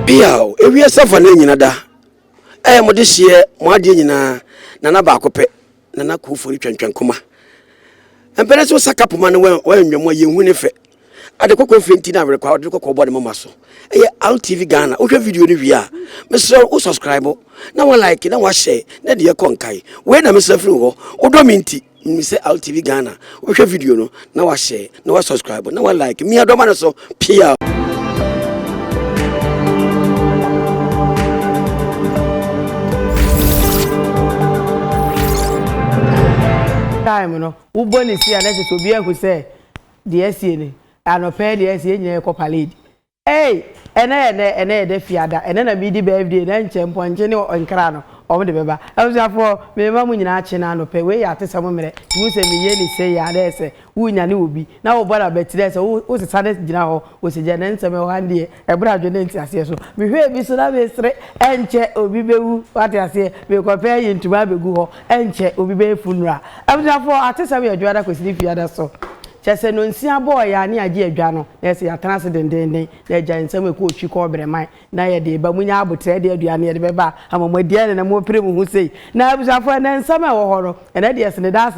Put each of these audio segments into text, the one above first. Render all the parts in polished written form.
Piao, if we are suffering in ada. I am this year, more dinner, Nana Bacope, Nana Kufu, Chankuma. And Peneso Sakapuman, when you're more young, if at the Coco Fintina required to Coco Body Masso. Out TV Ghana, which video review. Mr. O subscribe. Now I like it, now I say, that dear Conkai. When I'm Mr. Flu, or Dominti, Mr. Out TV Ghana, which video no, now I say, no I subscribe, now I like me, I don't want so Pia. Time no wo boni si ana se obi ahu se de asie ni anope de asie nyɛ kopalid ene de fiada ene na bidi birthday na nchempo nche ne onkra no o de beba abuafo me ma mu nyina ache na anope we ya tesam mere mu se me ye ni se ya de se wu nya ne obi na wo bora betire se wo se sade gina ho wo se je ne nseme ho hande e bra dwo ne nti ase so me hwe bi so na be sre enche obi bewu wate ase me kopa yi ntuma begu ho enche obi be funura abuafo atesam ya dwada kwesi fiada so chese no nsia boy ya ne age adwa no na se ya transe dendenden na agya nsam e ko otwi ko bremai na ye de ba munya abotre de aduane ye de beba amamadi na mo pere mu hu sei na abusafo na nsam e wo horo na de se ne da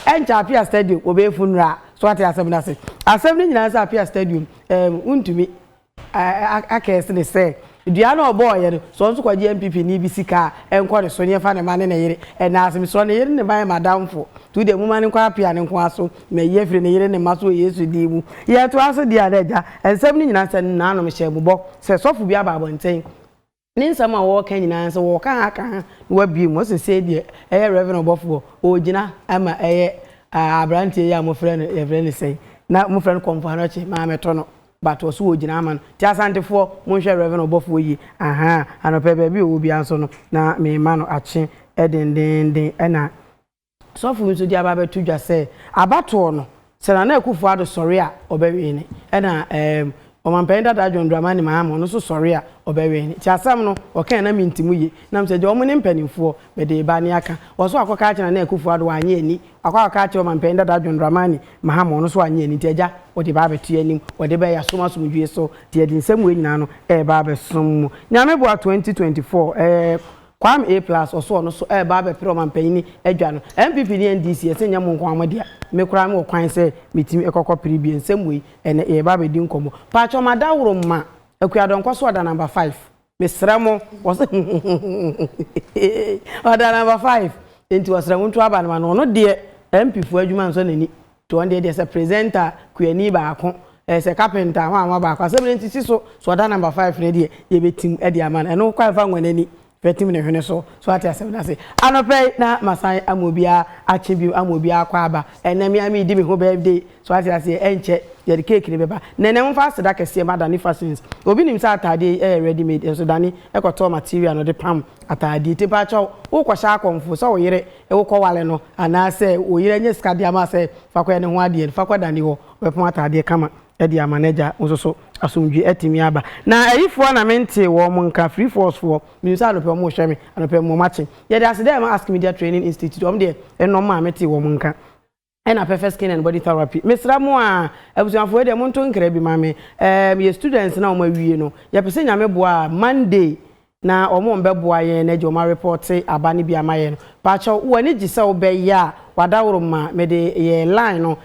encha apia stadium obe funura so ate asem na se asem ni nyina se apia stadium untumi akese ne se Diana boy no so nso kwaje MPP ni bisika enkore so ne fa ne ma ne yire na asem so ne yire ne ban madamfo tu de mu ma ne kwa apia ne nko aso me ye fire ne yire ne maso Yesu di mu ye to aso dia daja ensem ni nyina se na no me hye bubọ se sofu bi aba abonten ni nsam a wo kan nyina se wo kan aka wa bi mu se se die Reverend Obofo o gina ama abrantie ya mo frɛ no ye frɛ ne sei na mo frɛ no komfo no chi ma meto no but oso wo gina man ti asantefo mo hwe Reverend Obofo yi anope ba bi o bi anso no na me ma no ache edendenden na sofu nso di aba betu dwa se abato no se na Akufo Addo sori a obewe ni na omampenda da John Dramani Mahama no so sori a obewe ni ti asam no o kan na mintimu yi na mse je omo ne mpanimfo be de ba ni aka wo so akoka ache na Akufo Addo anye ni akoka ache omampenda da John Dramani Mahama no so anye ni ti eja o de ba betu anim o de ba ya soma somdwe so ti e de nsem we nyina no ba be som nyame bo 2024 Kwam A+ oso no so ba be pre omampanyini adwa no MPP ni NDC ese nya mo nko amadia me kura me okwan se metimi ekokọ pribie nsem we ene ba be di nkomo pacho madaworo ma akuadon kwaso oda number 5 mesramo wose oda number 5 enti wasramo ntu aba na no de MP fu adwuma nso nani to on de se presenter kuani ba akon se carpenter ho ama ba akon se enti so oda number 5 ne de ye betim e de ama eno kwa fa nwanani Betim ne hwene so ate asem na se anope na masan amobia achebi amobia akwa aba enemi ami di me ho birthday so ate ase enche ye de cake ne beba nenem fa seda kese madani fashions obi nim sa atade ready made so dani ekoto material no de pam atade te pa cho wo kwasha akomfo so wo yire wo ko wale no ana se wo yire nye skadi ama se fa kwa ne ho ade fa kwa dani ho we pam atade kama edi manager nso asumdwe etimi aba na ayifo na mente wo mo nka free force for minsa no pe mo hweme no pe mo matching ye dey aside am ask media training institute om dey eno ma mete wo mo nka na perfect skin and body therapy mesra mo a abusuafo e dey mo nto nkra bi ma me ye students na o ma wie no ye pese nyame boa Monday na omo mbeboa ye na je o ma report aba ne bi amaye no pacho wo ni gise wo be ya wadaworo ma me de ye line no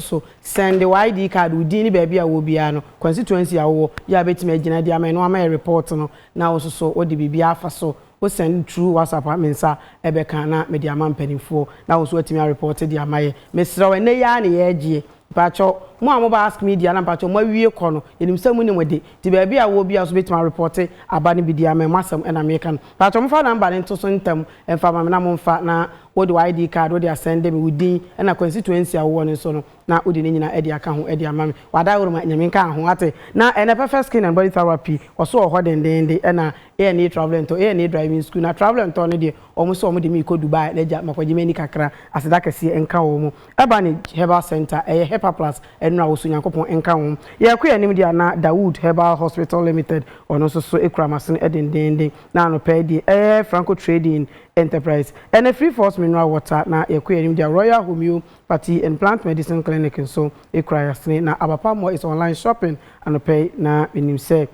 so send the ID card udi ni baabi a wo bia no constituency a wo ya betime agina dia ma no ama report no na wo so wo de bibia afa so wo send through WhatsApp mensa ebe kan na me de ama mpanimfo na wo so atimi report dia amaye mesra we ne ya na ye agye pacho mo amoba ask media na pacho mo wie ko no enim samu ni wode ti baabi a wo bia so betima report aba ne bidia ma masam na me kan pacho mo fa number nto so ntam emfa ma na mo mfa na wo de ID card wo de send me wudi na constituency a wo no so no na wo de nyina e de aka ho e de ama me wada woro ma nyame kan ho ate na ene perfect skin and body therapy oso ho dendende na e na traveling to e na driving school na traveling to no de omo so omo de mi ko Dubai na ja makwaje mani kakra aseda kase enka wo mu eba ne herbal center Hepa Plus enra wo so Nyankopon enka wo ye kwa anim dia na Dawood Herbal Hospital Limited ono so ekramasen edendende na no pay di Franco Trading Enterprise and a free force mineral water na ekwa anim dia Royal Homeopathy and Plant Medicine Clinic so ekrayasne na abapa mo is online shopping and pay na enim say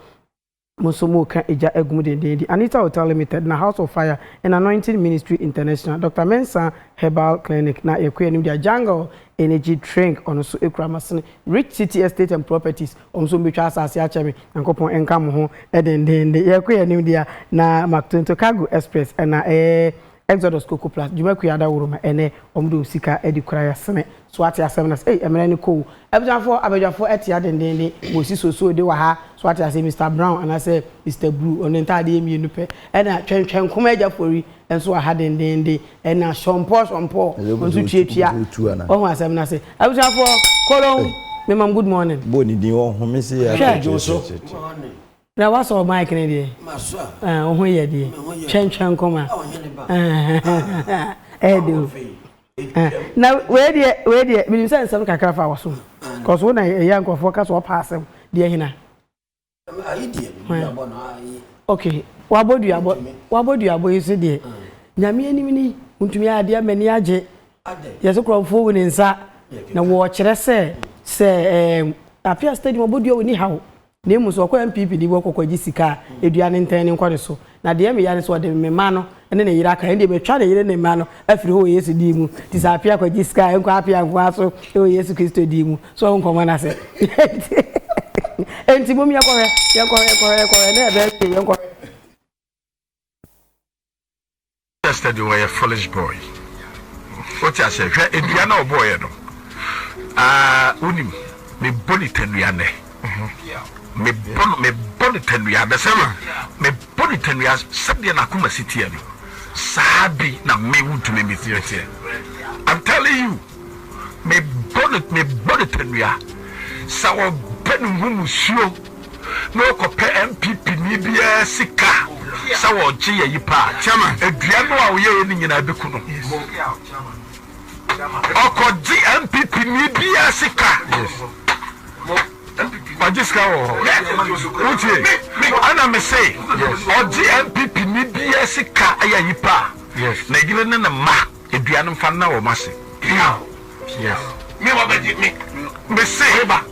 Musomoka Eja Egumudende, Anita Hotel Limited, na House of Fire, and Anointing Ministry International, Dr. Mensa Herbal Clinic, na Ekwe Dia Jungle Energy Drink, on also Ekramasin, Rich City Estate and Properties, on some Bichas Asiachemi, and Copon and Camoho, Eden, the Ekwe Dia, na Mactonto Cargo Express, and na Exodus Coco Plus, Jumaku Yada Uruma, and Omdu Sika Edikraya Sene, Swati Aseminas, Emerani Ko, Abajafo Etia, and then so de Waha, Swati I say Mr. Brown, and I say Mr. Blue, on the entire day, and I change Comedia for you, and so I had in the day, and I Sean Posh on Paul, on to Chia, oh, my Semina say, Abajafo, Colon, Ma'am, good morning. Bonnie, the old homicide. Now, what's all my Canadian? Oh, yeah, dear. Change and come out. Now, where dear, we send some cacafa or so. Because when a young focus or pass him, dear Hina. Okay, what about you? What about you? About you, said dear. Yammy, any to me, dear Meniaje. Yes, a crowd forward inside. Now, watch it, say, appear stadium about you anyhow. Name was okwa MPP di woko kwaji sika eduane ntan nkwane so na de me yare so de me ma no ene ne yira ka ende be twa de yire ne ma no afiri ho Yesu di mu ti sa apia kwaji sika enko apia nkwa so e Yesu Kristo di mu so nko ma na se enti bom yakore na be yakore tested you were a foolish boy. What I say eduane oboy no unim me boni tenuane me body tenua be sama me body tenua sabia na kuma sitia no sabi na me wuntu me mitiete. I'm telling you me body tenua sawo penu humu sio no ko pe MPP ni bia sika sawo gye yi pa chama edua no a wo ye ni nyina beku no oko gye MPP ni bia sika Majiska Uche ana me say oji MPP ni BS ka aya yipa na gile na ma eduanum fa na wo mase yes me wa be me say ba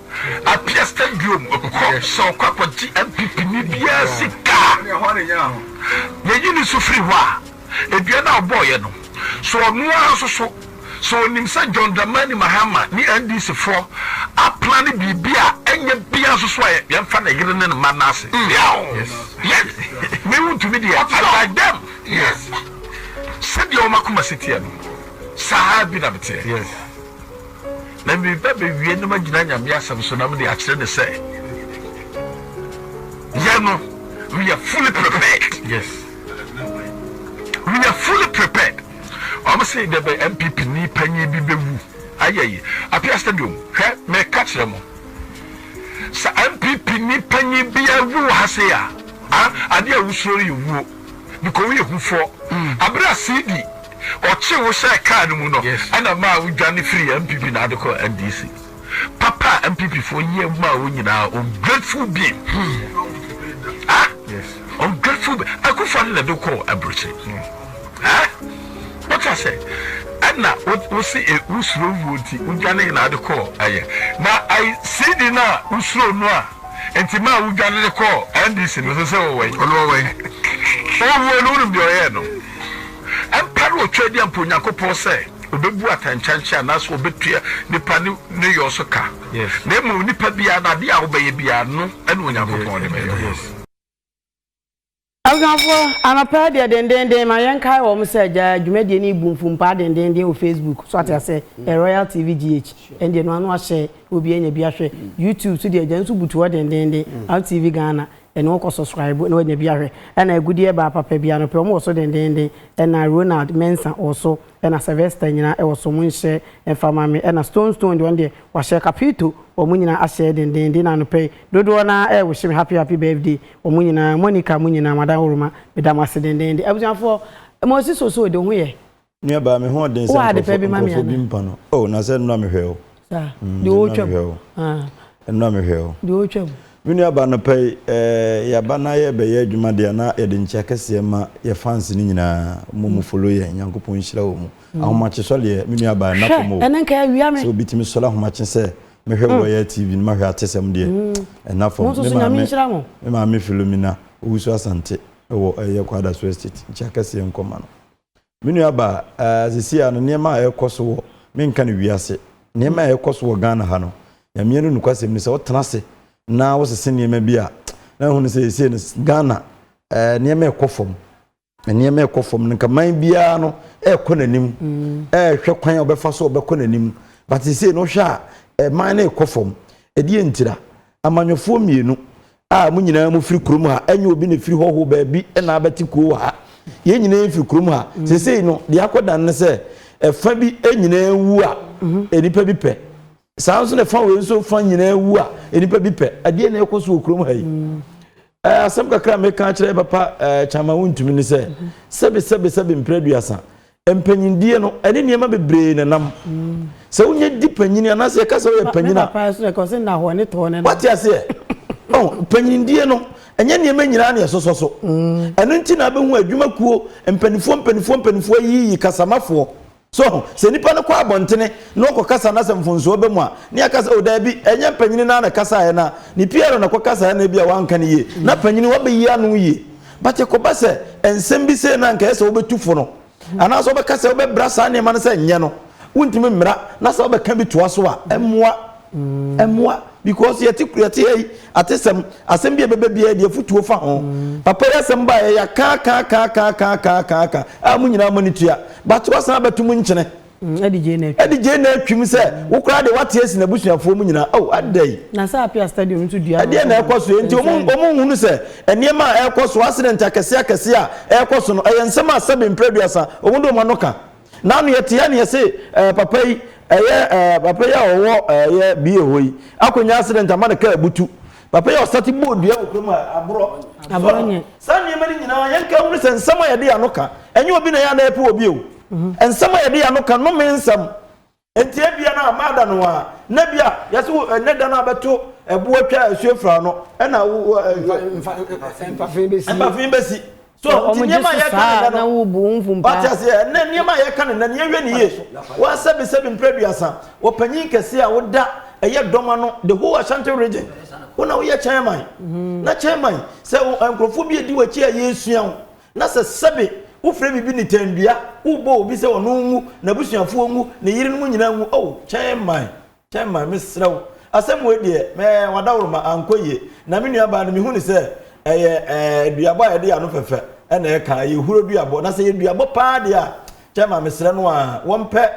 apia stadium ko so kwa ji MPP ni BS ka ye yini so free wa eduana oboye no so no aso so nimsa John Dramani Mahama ni NDC for a plan bibia enye bia so so ye fa na yire ne ma na ase yes me want to be there I like them yes said your makuma city no sahabi na bete yes na me bebe wie no magina nyame asem so na me de akire ne say no we are fully prepared yes we are fully prepared. I'm saying that the MPP ni penny be bewu. Aye, appear stadium. He me catch them. Sa MPP ni penny be a wu hasea. Adia usori wu. Because we who for. Abra CD. Or chi wo say card mu no. And a ma we journey free MPP na de call NDC. Papa MPP for year ma wo nyina ungrateful being. Yes. Ungrateful. I could find the do call abroche. What I say, and now what see a usro woody, Ugana in the call. Now I see the now usro noa, and Tima Ugana the call, and this in the same way. All way. Oh, we are no. And Paro Trade and Punako Po say, Ubebuat and Chancha, and that's what between Nipanu New York Soka. Yes. Nemo Nipabia, Dia obey Biano, and when I'm going to Anapa de den ma yenkai wo mo se ja dwumade ni bumfumpa den o Facebook so ati say Royal TV GH and no anu ahye obi anya bi ahwe YouTube so de ja nso butu den TV Ghana and wo ko subscribe na anya bi ahwe and agudie ba papa bia no pe mo so den and Ronald Mensa also and Sylvester nyina e wo so mo nhye e fama me and Stone de one de wa share capito o mo nyina ahye den na no pe dodo na e wo shim happy birthday o mo nyina Monica mo nyina madam Uruma be da ma se den abujanfo mo si so de ho ye nua ba me ho den se ko bi mpa no oh na se no me hwe o sa de o twam no me hwe o de o twam nua ba no pe ya ba na ye be ye adwuma de na ye de ncha kase ma ye fans ni nyina mo follow ye nyankopon hyira wo mu ahomache so le nua ba na ko mo enen ka awia me so bitimi so la ahomache se mehwe Royal TV no mahwe atesem de na fo me ma me Philomena Owusu Asante wo Kwada so estate nchakase nkoma no menu aba zisia no niema ekoso wo menka ne wiase niema ekoso wo Ghana ha no ya mienu nukwasem ni se wotenase na wo sese niema bia na hu ne se Ghana niema ekofom niema ekofom nka man bia no ekonanim hwe kwan obefa so obekonanim but se no hwa man na ekofom edie ntira amanyofo mienu munyina mu firi kurum ha enye obi ne firi hoho ba bi na abeti ko ha ye nyina firi kurum ha sesei no de akoda ne se fa bi enyina wu a enipa bi pe sanso ne fa we so fa nyina wu a enipa bi pe ade na ekoso kurum ha yi asem kakra me kan kire papa chama wuntumi ne se sebe mpreduasa empanyindie no ene niema bebre ne nam se unye di panyini anase ka se we panyina papa so ko se na ho ne to ne what you say panyindie no enye niema nyina na yesoso eno nti na behu adwumakuo mpanifo yi kasamafo so se nipa no kwa abontene no ko kasa na se mfonso be mu a ne akasa oda bi enye panyini na kasa ye na ni piero na ko kasa na bia wanka ne ye na panyini wo be yi anu ye bate ko ba se ensem bi se na nka ese wo betufo no ana so be kasa wo be brasa ne ma ne se nye no wuntimi mmra na so be kan bi toa so a emwa because yeti atesem asem bia bebe bia de futuo fa ho papa yasem ba ya ka amunyina monitua but wasan betum nkyene edije na atwim se wo kra de wate esi na busuafo mu nyina adai na sa apia stadium ntu dua ade na ekoso enti omu hunu se eniema ekoso accident akese a ekoso no eyensem asabe mpreduasa omundo manoka na no yete ya ne yese papa yi papa ya owo ye bie hoyi akonya accident amana ka butu papa ya start board ya okroma abro nye sanye mari nyina yanka hunu se nsama ya de anoka enye obi na ya na epe obi o ensama ya de anoka no mensam enti ebia na amada no a na bia yase ne da na abeto ebu atwa asuefra no na mfa besi so niema ya kan na wo bu mfumpa but say na niema ya kan na ne hwe ne ye wa sebi mpreduasa wo panyin kese a woda eye doma no the whole Ashanti region wona wo ye chairman na chairman se enkrofo bi edi wachi a yesuan na se sebi wo fre bibi ni tandua wo bo obi se wono mu na busuafo mu na yiri no nyina mu chairman misraw asem we de me wadawro ma ankoye na me nua ba no me hu ni se duaba ya de anu fefe na e kan ye huro duabo na se ye duabo pa de a chema mesre no a wompe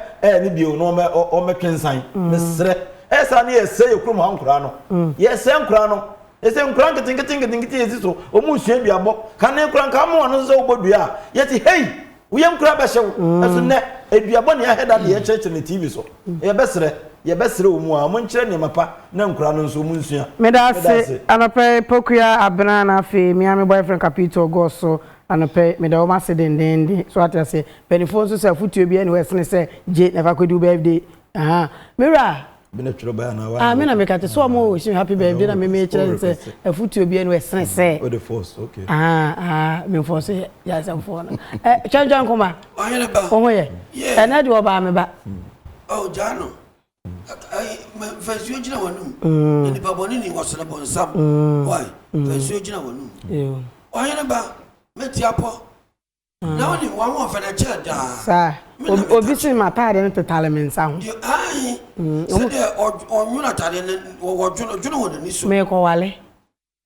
ni bio no o metwensan mesre esa na ye se ye krum hankura no ye se nkura no ese nkura nketinketinketinke yeziso o mu sua duabo kan ne nkura nka mo no so obodua ye ti hey wo ye nkura ba hyew eso ne eduabo ne ya heda de ye church ne TV so ye besre o mu a mo nkyere ne mapa na nkura no so mu nsua medase anape pokua abena na fe miami boyfriend capito goso anape medawo mase dendende so atase benefo so se futuo bia ne wesene se je never could do birthday mira bina twero ba na wa me na me kate so mo wish happy birthday na me kire se futuo bia ne wesene se o the force okay me force ya se fo na chanjan koma oyele ba oho ye na de oba me ba jano fansuo gina wanum ni baboni ni wasana bonsam why fansuo gina wanum oyele ba metiapo na woni wan won fa na che da sa obi si matade no totale mensa ho se de onwuna tade wo dwono won ni so me ko wale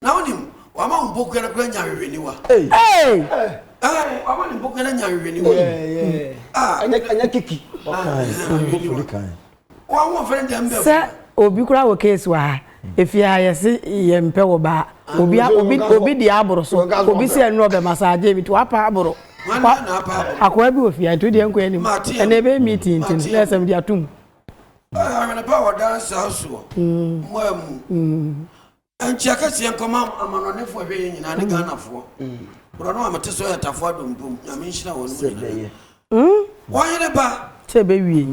na woni wa ma mboku na kwa nya hwehwe ni wa wa ma mboku na nya hwehwe ni wa anya kiki okay wa won fa ndem be sa obi kura wo case wa efia yesi yempe wo ba obi di aboro so obi se enu obe masaje bi to apa aboro akwa bi ofia to di enko anim ene be meeting tin lesem di atum na pa wa dance house mo ancha kasi enkoma amanone fo hwe nyina ne Ghana fo bro no amate so yatafo adompum nyame nhira wonu wa yere ba se be wie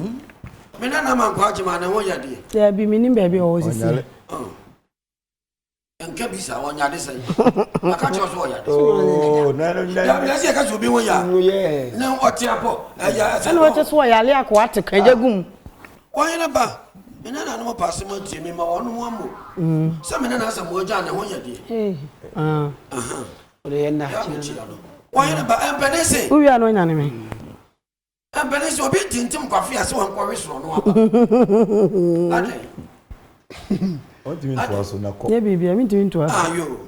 mena na man kwa jima na ho yade ya bi minim be be o sisi enka bisa wonya de sai aka cho so yade na ya bi se ka so bi wo ya na oti apo ya ana wacha so ya le akwa te kan jagum wa yere ba Ina na no pass mo tie me ma wono mo amo. So me na na asam wo ja na ho yade. O de na. Why na ba empenese? Uwi ano nya ne me. Empenese obi tintim kwafi ase won kwa weso no aba. Ade. What do you mean to us na ko? Yeah baby, I mean to us. Ayo.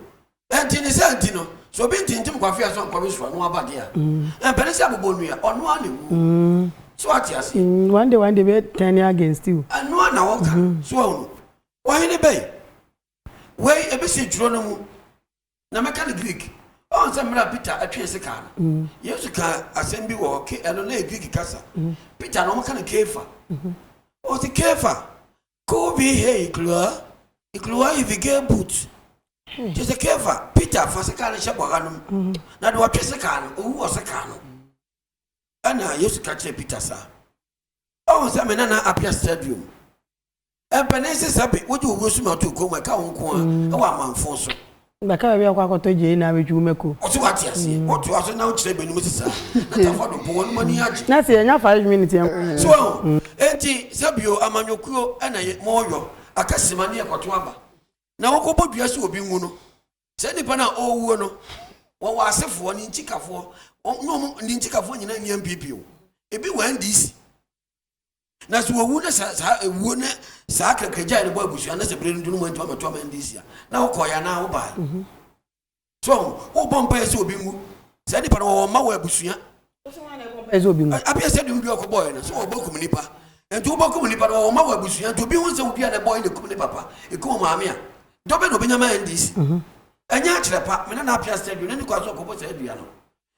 Enti ni se enti no. So obi tintim kwafi ase won kwa weso no aba de a. Empenese abobo nua ono ane wu. So what you see? One day be 10 against you. And no one now can. So why in the bay? Way a bit juro no mu. Na meka the Greek. Oh, some Peter a trace can. Yes, you can assembly walk and only Greek casa. Peter no can kefa. Oh, the kefa. Go be hey, Clua. Clua if you get boots. Just a kefa. Peter for a can shabaranum. Not what is a can. Who was a can? And I used to catch a Peter, sir. Oh, some men are up your stadium. And Penesis happy. Would you wish me to go my cow? Oh, I'm on force. The car we are going to Jane, I will make you. What you see? What you are now saying, Mrs. Not money. Nothing, enough 5 minutes. So, Auntie Sabio, Amanyoku, and I more. A Casimania Cotuaba. Now, go put your soup in Wuno. Send it on all Wuno. What was it for an inchika for? Oh, no, Ninchika for young people. If you went this. Na so wu na wu na saka kaja ni boy busu na se bre ndunu mo ntoma to man this year na wo koya na wo ba so wo bomba ese obi ngu se ni pa no ma wo abusuya ese obi ngu abia se dum bi okoboy na so wo bokum nipa enti wo bokum nipa no wo ma wo abusuya to bi hu se wo bia na boy na kum ni papa e ko ma amia do be no benya ma ndis anya kire pa me na apia stadium na ni kwa so okobo se dua no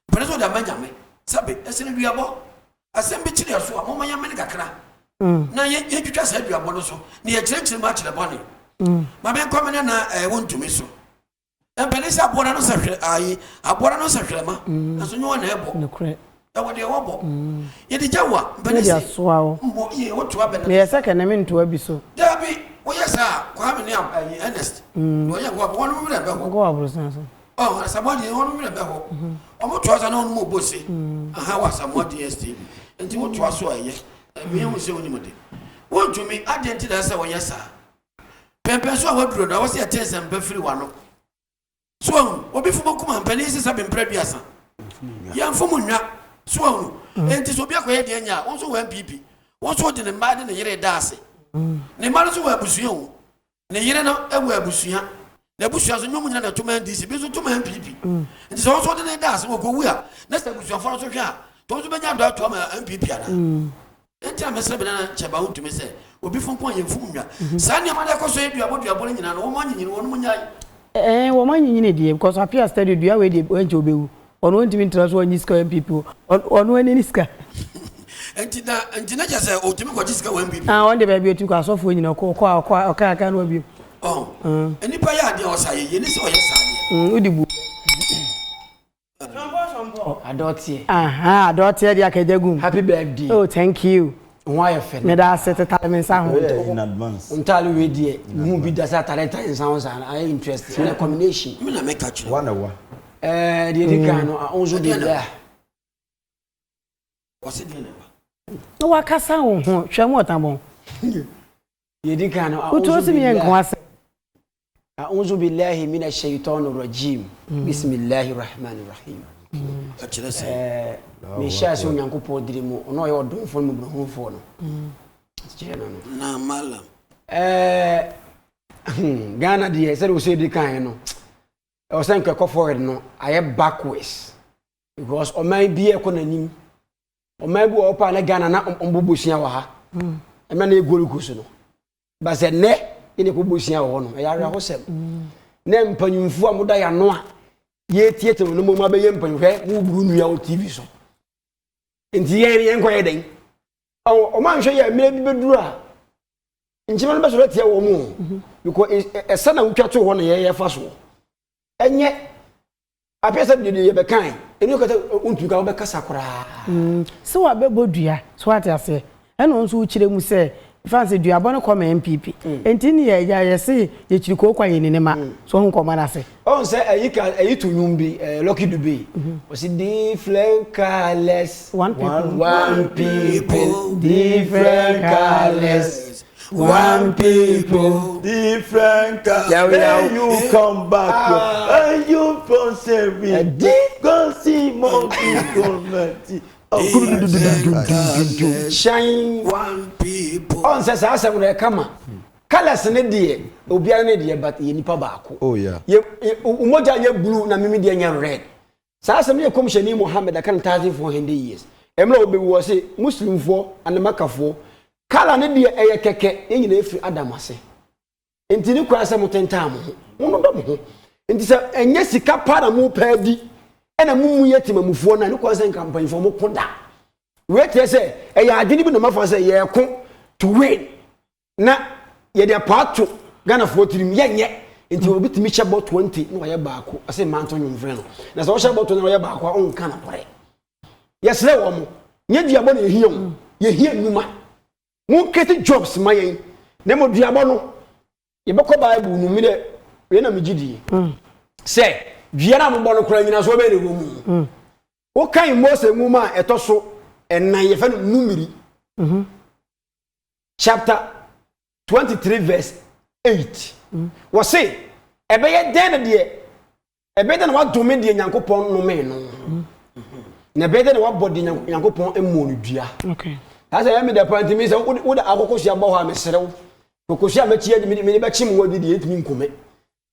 pere so da manya me sabe ese ni dua bo asem bi kire so a mo manya me kakra na ye twitwa sa dua bo no so na ye kire ma kire bo ne ma me ko me na wontumi so empenese abora no sa hwe ayi abora no sa hwe ma na so nyo na ebo no kre e wo de wo bo ye de jawa empenese ya so awo mbo ye wo to abena me second na me nto abi so dabi wo ye sa kwa me ne ayi honest wo ye wo bo no me be ho go abro san so oh somebody wo no me be ho o mo to asa na no mo bosi aha wa somebody STV enti wo to aso aye me hu se woni mo de wo ntumi agent da sa wo ye sa pempe so a waduro na wo se atensem be free wa no so obi fumo kuma mpani sisa be mpraduasa ya mfumu nwa so enti so bi akoye de anya won so wa MPP won so de ne mba de ne yire daase ne mba so wa abusuya wo ne yire no ewa abusuya na abusuya so nyomu nyina na tuma DC bi so tuma MPP enti so so de ne daase wo ko wu a na sa abusuya fo so hwa to so benya do to ma MPP ana enti amese be na cheba wo tumi se obi funko ye mfumu nwa sa ne ma de ko so edua bo nyina no wo ma nyini wo no nyai wo man nyine die because appear study do we dey wenje obewu ono ntimi ntraso anyi ska people ono ani niska enti na jase o timi ko jiska wan people on dey be otu ko asofo nyina ko aka no abi eni pa ya de osaye ni se o yesa udibu Adotie. Adotie dia kejagum. Happy birthday. Oh, thank you. Why offend? Me da set talent sa ho. In advance. Untali we die. Mu bi da sa talent in sounds and I interest in a combination. Me na make catch. One hour. The kan no onzo de la. What's it name? No wa kasa ho ho, hwam otabon. The kan no onzo. Uto si me nko ase. A'udhu billahi minash shaitanir rajim. Bismillahir rahmanir rahim. Me share so Nyankopɔn diri mu ono ye odonfo mu brahunfo no. Na malam. Ghana de say we say di kan no. O say nkɔ forward no aye backwards. Because o man bi e ko nanim. O man bi o pa na Ghana na ombobosia wa ha. E ma na egolu kuso no. Ba se ne ine ko bosia wo no. E ya ho sem. Na mpanyumfu amoda ya no a ye theater no mo ma be ye mpanhwe wo buru nua o TV so enti ye nko ye den o ma nhwe ye mere bi beduru a nchima no be so retia wo mu because esa na wutwa to ho no ye fa so enye apesa de ye be kan eni ko ta untu ka wo be kasa kora se wa be bodua so ate ase eno nso wo kire mu se fancy dua bono come MPP enti ni ye se ye kiri ko kwa ye ne ma so hu ko ma na se on say ayi to nyumbi Lucky Dube o si different colors one people different colors one people, different cars. Yeah, Then you come back and you from serving. Go see more people. Shine one people. On says I said, come colors ne dear, Obian dear, but ye nipa baako. Oh, yeah. Umoja ye blue na mimi dear red. Sasa me commission ni Mohammed I can tell for 100 years. Emlo be was say Muslim for and the Maka for. Kala ne dear eye keke ye nyina efri Adam ase. Enti ni kwa se motenta mo. Mo do mo. Enti se enye sika para mo pa di. Ena mumu yetimamufuo na ne kwa se campaign for mo koda. We tell say eye adwini bi no mafa say ye ko to win. Na ye de pato Ghana for tirim yenye enti obi timi che about 20 na ye baako ase manto nwumfre no na so che about na ye baako a onka na pore yes le wo mo nye duabo na ye hia numa mo kete jobs mayen na mo duabo no ye beko bible no mi de we na mi gidi say duara mo bo no kura nyina so be ne wo mu wo kan Mose nwuma etoso enan ye fa no numeri chapter 23 verse 8 was say ebeye den de ebeye den wa dome de Nyankopon no me no na ebeye den wa body Nyankopon emu no dua okay that's why me the point me say wo da akokosi abo ha me serew kokosi a mechi edi me be chim wo di etimi nkome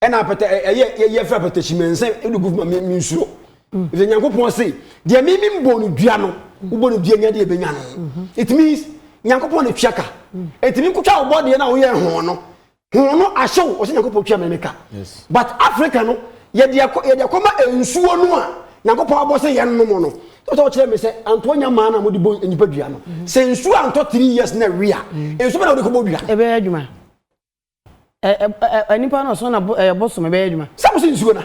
e na pete ye fra pete chimense e du guvuma me nsuro if Nyankopon say de me mbo no dua no wo bo no dua nya de ebenya no it means Nyankopon na twiaka etimi nkotwa wo body na wo ye ho no asho o se Nyankopon twa memeka yes but Africa no ye de akoma ensuo no a Nyankopon abo se ye no mo no to kire me se Antonia man na mo di bo nipa dua no se ensuo anto 3 years na ria ensuo na wo de ko bo dua ebe adwuma nipa no so na boso me be adwuma sa mo se ensuo na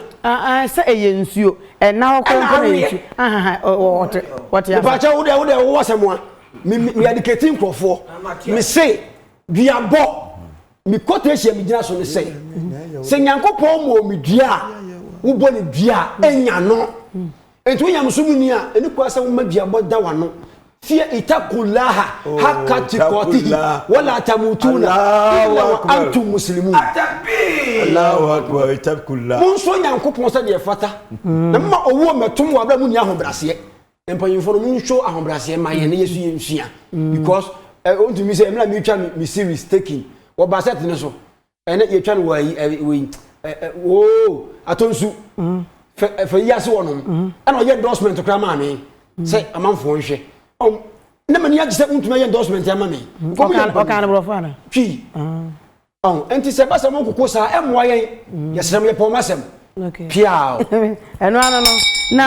se eye ensuo na okon ko na ensuo what ya ba cha wo de wo wasem a me educating crofo me say dua bo mi quotation mi gina so ne say se Nyankopon mo mi dua wo bo ne dua enya no entu nyam so mu ni a eni kwa se wo ma dua bo da wano fia itakulaha hakka tiqatihi wala tamutuna illa wa antum muslimun Allahu akbar itakulaha mun so Nyankopon se de fata na ma owo metum wa bra mu ni ahobrase empanyimfo no mun show ahobrase ma ye ne yesu ye nsua because onto mi say emla mi twa mi series taking wo ba set ne so ene ye twa no we atonsu fe yase wono ana ye endorsement kra ma me say amanfo nhwe na mani age say untuma ye endorsement ama me o kan bro fa na twi enti se ba se mon kokko sa emwa ye yesrem ye pomasem okay piao eno ano no